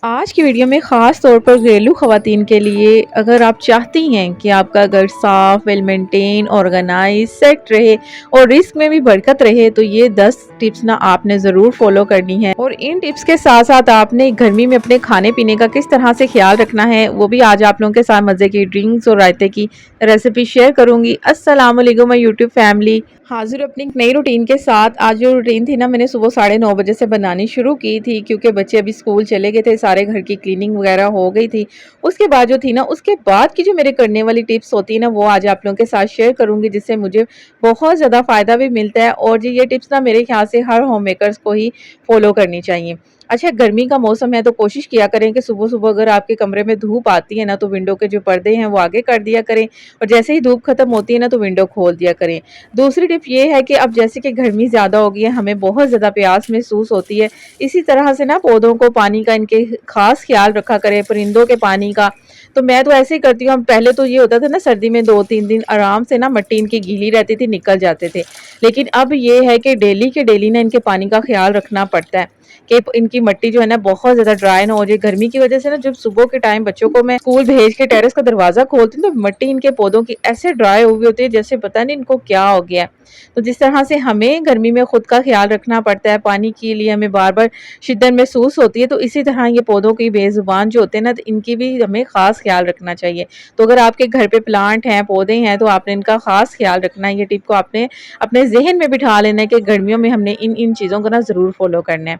आज की वीडियो में ख़ास तौर पर घरेलू ख़वातीन के लिए अगर आप चाहती हैं कि आपका घर साफ़, वेल मेंटेन, ऑर्गेनाइज, सेट रहे और रिस्क में भी बरकत रहे तो ये 10 टिप्स ना आपने ज़रूर फॉलो करनी है। और इन टिप्स के साथ साथ आपने गर्मी में अपने खाने पीने का किस तरह से ख्याल रखना है वो भी आज आप लोगों के साथ मज़े की ड्रिंक्स और रायते की रेसिपी शेयर करूँगी। अस्सलाम वालेकुम माय यूट्यूब फैमिली, हाजिर अपनी एक नई रूटीन के साथ। आज जो रूटीन थी ना मैंने सुबह 9:30 बजे से बनानी शुरू की थी क्योंकि बच्चे अभी स्कूल चले गए थे, सारे घर की क्लीनिंग वगैरह हो गई थी। उसके बाद जो थी ना उसके बाद की जो मेरे करने वाली टिप्स होती है ना वो आज आप लोगों के साथ शेयर करूंगी, जिससे मुझे बहुत ज़्यादा फ़ायदा भी मिलता है और जो ये टिप्स ना मेरे ख्याल से हर होम मेकर्स को ही फॉलो करनी चाहिए। अच्छा, गर्मी का मौसम है तो कोशिश किया करें कि सुबह-सुबह अगर आपके कमरे में धूप आती है ना तो विंडो के जो पर्दे हैं वो आगे कर दिया करें और जैसे ही धूप खत्म होती है ना तो विंडो खोल दिया करें। दूसरी टिप ये है कि अब जैसे कि गर्मी ज़्यादा हो गई है, हमें बहुत ज़्यादा प्यास महसूस होती है। इसी तरह से ना पौधों को पानी का इनके ख़ास ख़्याल रखा करें, परिंदों के पानी का। तो मैं तो ऐसे ही करती हूँ। पहले तो ये होता था ना सर्दी में 2-3 दिन आराम से ना मिट्टी इनकी गीली रहती थी, निकल जाते थे। लेकिन अब ये है कि डेली के डेली ना इनके पानी का ख़्याल रखना पड़ता है कि इनकी मिट्टी जो है ना बहुत ज़्यादा ड्राई ना हो जाए। गर्मी की वज़ह से ना जब सुबह के टाइम बच्चों को मैं स्कूल भेज के टेरेस का दरवाज़ा खोलती हूँ तो मिट्टी इनके पौधों की ऐसे ड्राई हुई होती है जैसे पता नहीं इनको क्या हो गया है। तो जिस तरह से हमें गर्मी में खुद का ख्याल रखना पड़ता है, पानी के लिए हमें बार-बार शिद्दत महसूस होती है, तो इसी तरह ये पौधों की बेज़ुबान जो होते हैं ना, तो इनकी भी हमें ख़ास ख्याल रखना चाहिए। तो अगर आपके घर पे प्लांट हैं, पौधे हैं, तो आपने इनका ख़ास ख्याल रखना है। ये टिप को आपने अपने ज़हन में बिठा लेना है कि गर्मियों में हमने इन चीज़ों को ना ज़रूर फ़ॉलो करना है।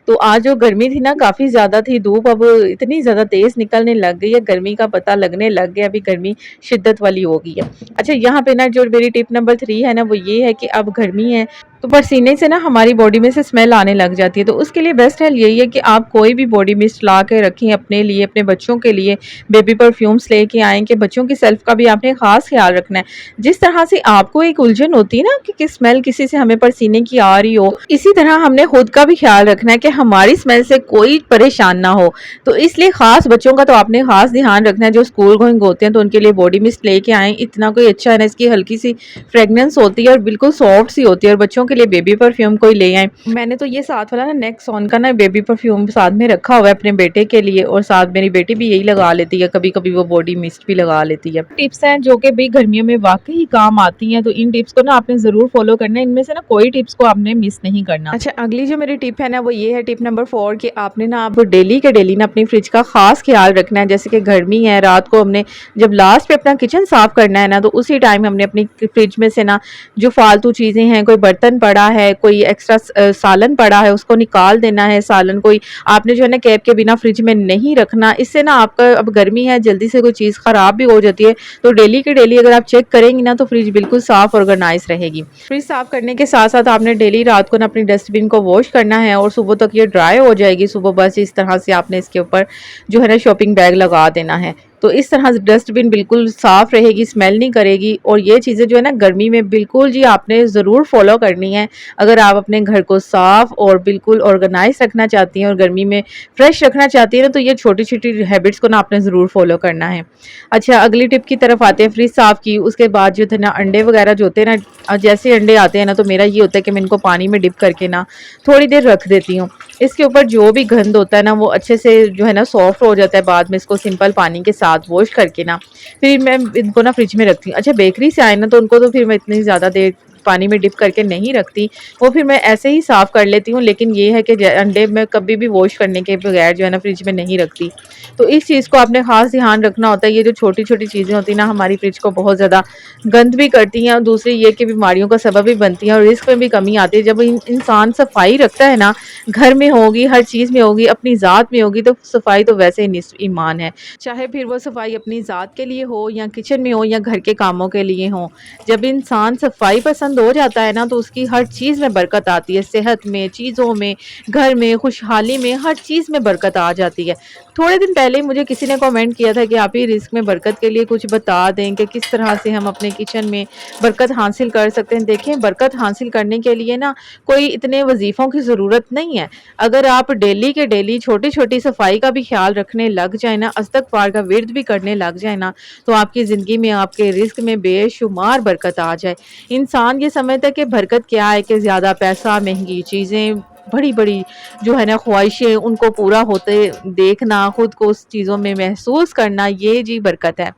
तो आज जो गर्मी थी ना काफ़ी ज़्यादा थी, धूप अब इतनी ज़्यादा तेज़ निकलने लग गई है, गर्मी का पता लगने लग गया, अभी गर्मी शिद्दत वाली हो गई है। अच्छा, यहाँ पे ना जो मेरी टिप नंबर 3 है ना वो ये है कि अब गर्मी है तो पसीने से ना हमारी बॉडी में से स्मेल आने लग जाती है। तो उसके लिए बेस्ट हल यही है कि आप कोई भी बॉडी मिस्ट ला के रखें अपने लिए, अपने बच्चों के लिए। बेबी परफ्यूम्स लेके आएँ कि बच्चों की सेल्फ का भी आपने ख़ास ख्याल रखना है। जिस तरह से आपको एक उलझन होती है ना कि स्मेल किसी से हमें पसीने की आ रही हो, इसी तरह हमने खुद का भी ख्याल रखना है कि हमारी स्मेल से कोई परेशान ना हो। तो इसलिए ख़ास बच्चों का तो आपने ख़ास ध्यान रखना है। जो स्कूल गोइंग होते हैं तो उनके लिए बॉडी मिस्ट लेके आएँ। इतना कोई अच्छा है ना, इसकी हल्की सी फ्रेगनेंस होती है और बिल्कुल सॉफ्ट सी होती है और बच्चों के लिए बेबी परफ्यूम कोई ले आए। मैंने तो ये साथ वाला ना नेक्सॉन का ना बेबी परफ्यूम साथ में रखा हुआ है अपने बेटे के लिए और साथ मेरी बेटी भी यही लगा लेती है, कभी-कभी वो बॉडी मिस्ट भी लगा लेती है। टिप्स हैं जो कि भाई गर्मियों में वाक़ई काम आती हैं, तो इन टिप्स को ना आपने ज़रूर फ़ॉलो करना है। इनमें से ना कोई टिप्स को आपने मिस नहीं करना। अच्छा, अगली जो मेरी टिप है ना वो ये है टिप नंबर 4 कि आपने ना आप डेली के डेली ना अपनी फ्रिज का ख़ास ख्याल रखना है। जैसे कि गर्मी है, रात को हमने जब लास्ट पे अपना किचन साफ़ करना है ना तो उसी टाइम हमने अपनी फ्रिज में से ना जो फालतू चीज़ें हैं, कोई बर्तन पड़ा है, कोई एक्स्ट्रा सालन पड़ा है, उसको निकाल देना है। सालन कोई आपने जो है ना कैप के बिना फ्रिज में नहीं रखना। इससे ना आपका अब गर्मी है, जल्दी से कोई चीज़ ख़राब भी हो जाती है। तो डेली के डेली अगर आप चेक करेंगी ना तो फ्रिज बिल्कुल साफ़ ऑर्गेनाइज रहेगी। फ्रिज साफ़ करने के साथ-साथ आपने डेली रात को ना अपनी डस्टबिन को वॉश करना है और सुबह तक ये ड्राई हो जाएगी। सुबह बस इस तरह से आपने इसके ऊपर जो है ना शॉपिंग बैग लगा देना है। तो इस तरह से डस्टबिन बिल्कुल साफ़ रहेगी, स्मेल नहीं करेगी और ये चीज़ें जो है ना गर्मी में बिल्कुल जी आपने ज़रूर फ़ॉलो करनी है। अगर आप अपने घर को साफ़ और बिल्कुल ऑर्गेनाइज़ रखना चाहती हैं और गर्मी में फ्रेश रखना चाहती हैं ना तो ये छोटी-छोटी हैबिट्स को ना आपने ज़रूर फ़ॉलो करना है। अच्छा, अगली टिप की तरफ आते हैं। फ्रिज साफ़ की, उसके बाद जो थे ना अंडे वगैरह जो होते हैं ना, जैसे अंडे आते हैं ना तो मेरा ये होता है कि मैं इनको पानी में डिप करके ना थोड़ी देर रख देती हूँ। इसके ऊपर जो भी गंद होता है ना वो अच्छे से जो है ना सॉफ्ट हो जाता है। बाद में इसको सिंपल पानी के साथ वॉश करके ना फिर मैं इनको ना फ्रिज में रखती हूँ। अच्छा, बेकरी से आए ना तो उनको तो फिर मैं इतनी ज़्यादा देर पानी में डिप करके नहीं रखती, वो फिर मैं ऐसे ही साफ़ कर लेती हूँ। लेकिन ये है कि अंडे मैं कभी भी वॉश करने के बगैर जो है ना फ्रिज में नहीं रखती। तो इस चीज़ को आपने ख़ास ध्यान रखना होता है। ये जो छोटी-छोटी चीज़ें होती हैं ना हमारी फ्रिज को बहुत ज़्यादा गंद भी करती हैं और दूसरी ये कि बीमारियों का सबब भी बनती हैं और रिस्क में भी कमी आती है। जब इंसान सफाई रखता है ना, घर में होगी, हर चीज़ में होगी, अपनी ज़ात में होगी, तो सफाई तो वैसे ही निस्फ़ ईमान है। चाहे फिर वो सफाई अपनी ज़ात के लिए हो या किचन में हो या घर के कामों के लिए हो। जब इंसान सफाई पसंद हो जाता है ना तो उसकी हर चीज़ में बरकत आती है। सेहत में, चीज़ों में, घर में, खुशहाली में, हर चीज़ में बरकत आ जाती है। थोड़े दिन पहले मुझे किसी ने कमेंट किया था कि आप ही रिस्क में बरकत के लिए कुछ बता दें कि किस तरह से हम अपने किचन में बरकत हासिल कर सकते हैं। देखें, बरकत हासिल करने के लिए ना कोई इतने वजीफ़ों की ज़रूरत नहीं है। अगर आप डेली के डेली छोटी-छोटी सफाई का भी ख्याल रखने लग जाए ना, इस्तग़फ़ार का विर्द भी करने लग जाए ना, तो आपकी ज़िंदगी में, आपके रिज़्क में बेशुमार बरकत आ जाए। इंसान ये समझता है कि बरकत क्या है कि ज़्यादा पैसा, महँगी चीज़ें, बड़ी-बड़ी जो है ना ख्वाहिशें उनको पूरा होते देखना, खुद को उस चीज़ों में महसूस करना, ये जी बरकत है।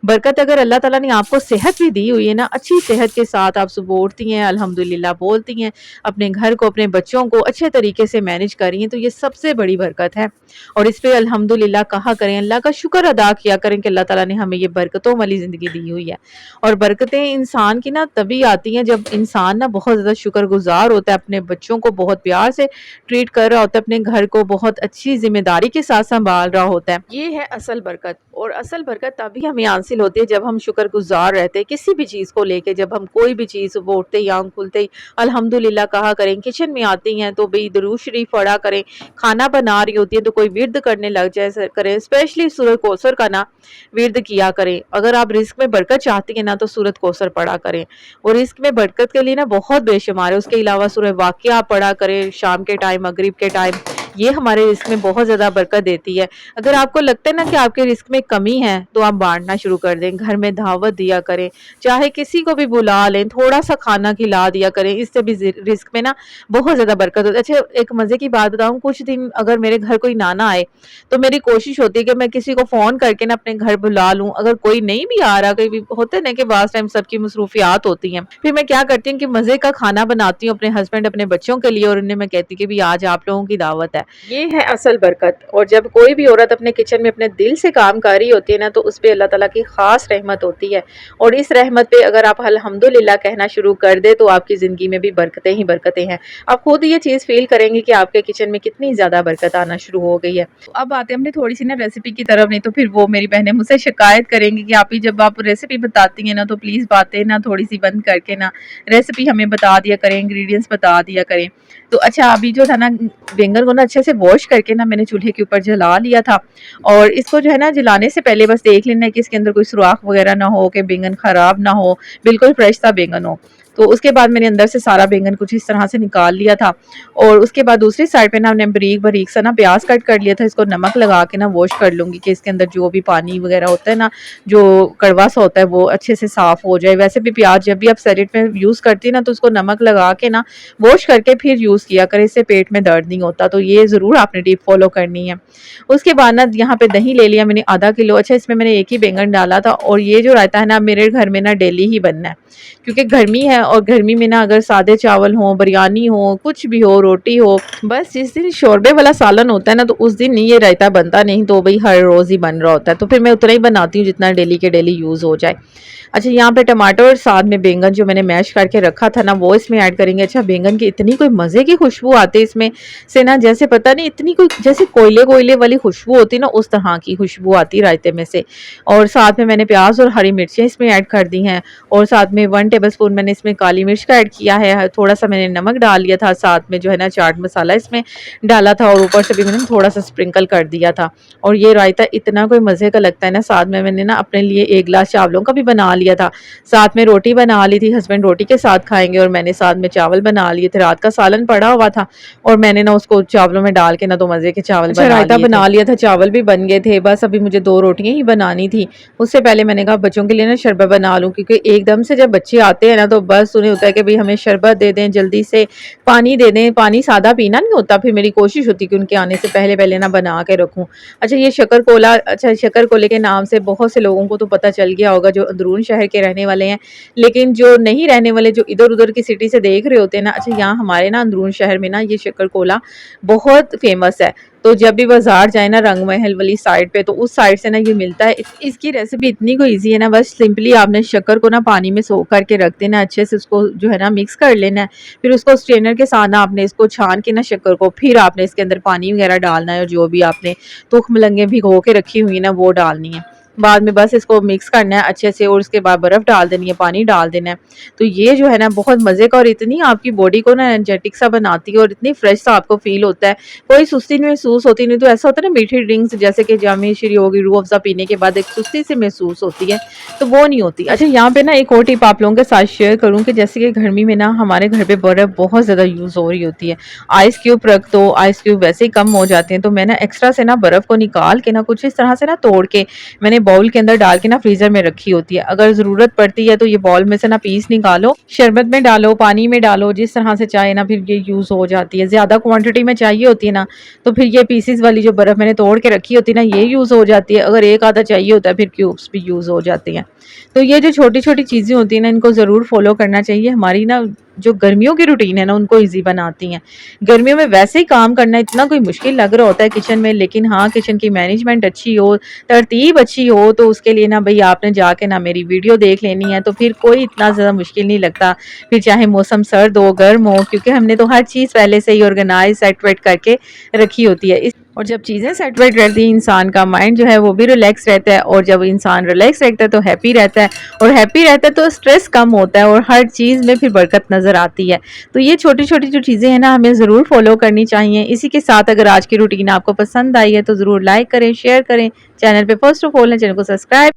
बरकत अगर अल्लाह ताला ने आपको सेहत भी दी हुई है ना, अच्छी सेहत के साथ आप सुबह उठती हैं, अल्हम्दुलिल्लाह बोलती हैं, अपने घर को, अपने बच्चों को अच्छे तरीके से मैनेज कर रही हैं, तो ये सबसे बड़ी बरकत है। और इस पे अल्हम्दुलिल्लाह कहा करें, अल्लाह का शुक्र अदा किया करें कि अल्लाह ताला ने हमें ये बरकतों वाली ज़िंदगी दी हुई है। और बरकतें इंसान की ना तभी आती हैं जब इंसान ना बहुत ज़्यादा शुक्रगुज़ार होता है, अपने बच्चों को बहुत प्यार से ट्रीट कर रहा होता है, अपने घर को बहुत अच्छी ज़िम्मेदारी के साथ सँभाल रहा होता है। ये है असल बरकत। और असल बरकत तभी हमें हासिल होती है जब हम शुक्रगुज़ार रहते हैं किसी भी चीज़ को लेके, जब हम कोई भी चीज़ सुबह उठते ही आँख खुलते ही अल्हम्दुलिल्लाह कहा करें, किचन में आती हैं तो भई दुरूद शरीफ पढ़ा करें, खाना बना रही होती हैं तो कोई विर्द करने लग जाए करें, स्पेशली सूरह कौसर का ना विर्द किया करें। अगर आप रिज़्क में बरकत चाहती हैं ना तो सूरत कौसर पढ़ा करें। और रिज़्क में बरकत के लिए ना बहुत बेशुमार है, उसके अलावा सूरह वाक़िया पढ़ा करें शाम के टाइम, मगरिब के टाइम, ये हमारे रिज़्क में बहुत ज़्यादा बरकत देती है। अगर आपको लगता है ना कि आपके रिज़्क में कमी है, तो आप बाँटना शुरू कर दें, घर में दावत दिया करें, चाहे किसी को भी बुला लें, थोड़ा-सा खाना खिला दिया करें, इससे भी रिज़्क में ना बहुत ज़्यादा बरकत होती है। अच्छा, एक मज़े की बात बताऊँ, कुछ दिन अगर मेरे घर कोई नाना आए, तो मेरी कोशिश होती है कि मैं किसी को फ़ोन करके ना अपने घर बुला लूँ। अगर कोई नहीं भी आ रहा, कोई भी होता है ना कि बाज़ टाइम सबकी मसरूफ़ियात होती हैं, फिर मैं क्या करती हूँ कि मज़े का खाना बनाती हूँ अपने हस्बैंड, अपने बच्चों के लिए, और उन्हें मैं कहती हूँ कि भई आज आप लोगों की दावत है। ये है असल बरकत। और जब कोई भी औरत अपने किचन में अपने दिल से काम कर रही होती है ना, तो उस पे अल्लाह ताला की ख़ास रहमत होती है। और इस रहमत पे अगर आप अल्हम्दुलिल्लाह कहना शुरू कर दें, तो आपकी ज़िंदगी में भी बरकतें ही बरकतें हैं। आप खुद ये चीज़ फ़ील करेंगे कि आपके किचन में कितनी ज़्यादा बरकत आना शुरू हो गई है। तो अब आते हैं अपनी थोड़ी-सी ना रेसिपी की तरफ, नहीं तो फिर वो मेरी बहनें मुझसे शिकायत करेंगी कि आप ही जब आप रेसिपी बताती हैं ना, तो प्लीज़ बातें ना थोड़ी-सी बंद करके ना रेसिपी हमें बता दिया करें, इंग्रीडिएंट्स बता दिया करें। तो अच्छा, अभी जो था ना बैंगन को ना अच्छे से वॉश करके ना मैंने चूल्हे के ऊपर जला लिया था। और इसको जो है ना जलाने से पहले बस देख लेना है कि इसके अंदर कोई सुराख वगैरह ना हो, कि बैंगन खराब ना हो, बिल्कुल फ्रेश सा बैंगन हो। तो उसके बाद मैंने अंदर से सारा बैंगन कुछ इस तरह से निकाल लिया था। और उसके बाद दूसरी साइड पे ना हमने बारीक बारीक सा ना प्याज कट कर लिया था, इसको नमक लगा के ना वॉश कर लूँगी कि इसके अंदर जो भी पानी वगैरह होता है ना, जो कड़वा सा होता है, वो अच्छे से साफ़ हो जाए। वैसे भी प्याज जब भी आप सैलेड में यूज़ करती हैं ना, तो उसको नमक लगा के ना वॉश करके फिर यूज़ किया करें, इससे पेट में दर्द नहीं होता। तो ये ज़रूर आपने टिप फॉलो करनी है। उसके बाद ना यहाँ पे दही ले लिया मैंने आधा किलो। अच्छा, इसमें मैंने एक ही बैंगन डाला था। और ये जो रायता है ना मेरे घर में ना डेली ही बनना है, क्योंकि गर्मी है, और गर्मी में ना अगर सादे चावल हो, बिरयानी हो, कुछ भी हो, रोटी हो, बस जिस दिन शोरबे वाला सालन होता है ना, तो उस दिन नहीं ये रायता बनता, नहीं तो भाई हर रोज़ ही बन रहा होता है। तो फिर मैं उतना ही बनाती हूँ जितना डेली के डेली यूज़ हो जाए। अच्छा, यहाँ पे टमाटर और साथ में बैंगन जो मैंने मैश करके रखा था ना, वो इसमें ऐड करेंगे। अच्छा, बैंगन की इतनी कोई मज़े की खुशबू आती है इसमें से ना, जैसे पता नहीं इतनी कोई जैसे कोयले-कोयले वाली खुशबू होती है ना, उस तरह की खुशबू आती है रायते में से। और साथ में मैंने प्याज़ और हरी मिर्चें इसमें ऐड कर दी हैं। और साथ में 1 टेबलस्पून मैंने इसमें काली मिर्च का ऐड किया है, थोड़ा-सा मैंने नमक डाल लिया था, साथ में जो है ना चाट मसाला इसमें डाला था, और ऊपर से भी मैंने थोड़ा-सा स्प्रिंकल कर दिया था। और ये रायता इतना कोई मज़े का लगता है ना, साथ में मैंने ना अपने लिए 1 ग्लास चावलों का भी बना लिया था। साथ में रोटी बना ली थी, हस्बैंड रोटी के साथ खाएँगे, और मैंने साथ में चावल बना लिए थे। रात का सालन पड़ा हुआ था, और मैंने ना उसको चावलों में डाल के ना तो मज़े के चावल अच्छा, रायता बना लिया था, चावल भी बन गए थे। बस अभी मुझे 2 रोटियाँ ही बनानी थी। उससे पहले मैंने कहा बच्चों के लिए ना शरबत बना लूँ, क्योंकि एकदम से जब बच्चे आते हैं ना, तो बस उन्हें होता है कि भई हमें शरबत दे दें, जल्दी से पानी दे दें। पानी सादा पीना नहीं होता, फिर मेरी कोशिश होती है कि उनके आने से पहले-पहले ना बना के रखूँ। अच्छा, ये शक्कर-कोला, अच्छा शक्कर-कोले के नाम से बहुत से लोगों को तो पता चल गया होगा जो अंदरून शहर के रहने वाले हैं। लेकिन जो नहीं रहने वाले, जो इधर-उधर की सिटी से देख रहे होते हैं ना, अच्छा यहाँ हमारे ना अंदरून शहर में ना ये शक्कर-कोला बहुत फ़ेमस है। तो जब भी बाज़ार जाए ना रंग महल वाली साइड पे, तो उस साइड से ना ये मिलता है। इसकी रेसिपी इतनी कोई ईज़ी है ना, बस सिंपली आपने शक्कर को ना पानी में सोख करके रख देना, अच्छे से उसको जो है ना मिक्स कर लेना है। फिर उसको स्ट्रेनर के साथ ना आपने इसको छान के ना शक्कर को, फिर आपने इसके अंदर पानी वगैरह डालना है, और जो भी आपने तुख मलंगे भिगो के रखी हुई है ना, वो डालनी है। बाद में बस इसको मिक्स करना है अच्छे से, और उसके बाद बर्फ़ डाल देनी है, पानी डाल देना है। तो ये जो है ना बहुत मज़े का, और इतनी आपकी बॉडी को ना एनर्जेटिक सा बनाती है, और इतनी फ्रेश सा आपको फ़ील होता है, कोई सुस्ती नहीं महसूस होती। नहीं तो ऐसा होता है ना मीठी ड्रिंक्स जैसे कि जामी शीरी होगी, रूह अफ़ज़ा पीने के बाद एक सुस्ती सी महसूस होती है, तो वो नहीं होती। अच्छा, यहाँ पे ना एक और टिप आप लोगों के साथ शेयर करूँ कि जैसे कि गर्मी में ना हमारे घर पे बर्फ़ बहुत ज़्यादा यूज़ हो रही होती है। आइस क्यूब रख दो, आइस क्यूब वैसे ही कम हो जाते हैं, तो मैं ना एक्स्ट्रा से ना बर्फ़ को निकाल के ना कुछ इस तरह से ना तोड़ के मैंने बाउल के अंदर डाल के ना फ्रीजर में रखी होती है। अगर ज़रूरत पड़ती है तो ये बाउल में से ना पीस निकालो, शरबत में डालो, पानी में डालो, जिस तरह से चाहे ना फिर ये यूज़ हो जाती है। ज़्यादा क्वांटिटी में चाहिए होती है ना तो फिर ये पीसेस वाली जो बर्फ़ मैंने तोड़ के रखी होती है ना, ये यूज़ हो जाती है। अगर एक आधा चाहिए होता है फिर क्यूब्स भी यूज़ हो जाते हैं। तो ये जो छोटी-छोटी चीज़ें होती हैं ना, इनको ज़रूर फ़ॉलो करना चाहिए। हमारी ना जो गर्मियों की रूटीन है ना, उनको ईज़ी बनाती हैं। गर्मियों में वैसे ही काम करना इतना कोई मुश्किल लग रहा होता है किचन में, लेकिन हाँ, किचन की मैनेजमेंट अच्छी हो, तरतीब अच्छी हो, तो उसके लिए ना भई आपने जाके ना मेरी वीडियो देख लेनी है, तो फिर कोई इतना ज़्यादा मुश्किल नहीं लगता। फिर चाहे मौसम सर्द हो, गर्म हो, क्योंकि हमने तो हर चीज़ पहले से ही ऑर्गेनाइज़, सेट-वेट करके रखी होती है। इस और जब चीज़ें सेट वेट रहती हैं, इंसान का माइंड जो है वो भी रिलैक्स रहता है, और जब इंसान रिलैक्स रहता है तो हैप्पी रहता है, और हैप्पी रहता है तो स्ट्रेस कम होता है और हर चीज़ में फिर बरकत नज़र आती है। तो ये छोटी-छोटी जो चीज़ें हैं ना, हमें ज़रूर फ़ॉलो करनी चाहिए। इसी के साथ अगर आज की रूटीन आपको पसंद आई है तो ज़रूर लाइक करें, शेयर करें। चैनल पे फर्स्ट ऑफ ऑल है, चैनल को सब्सक्राइब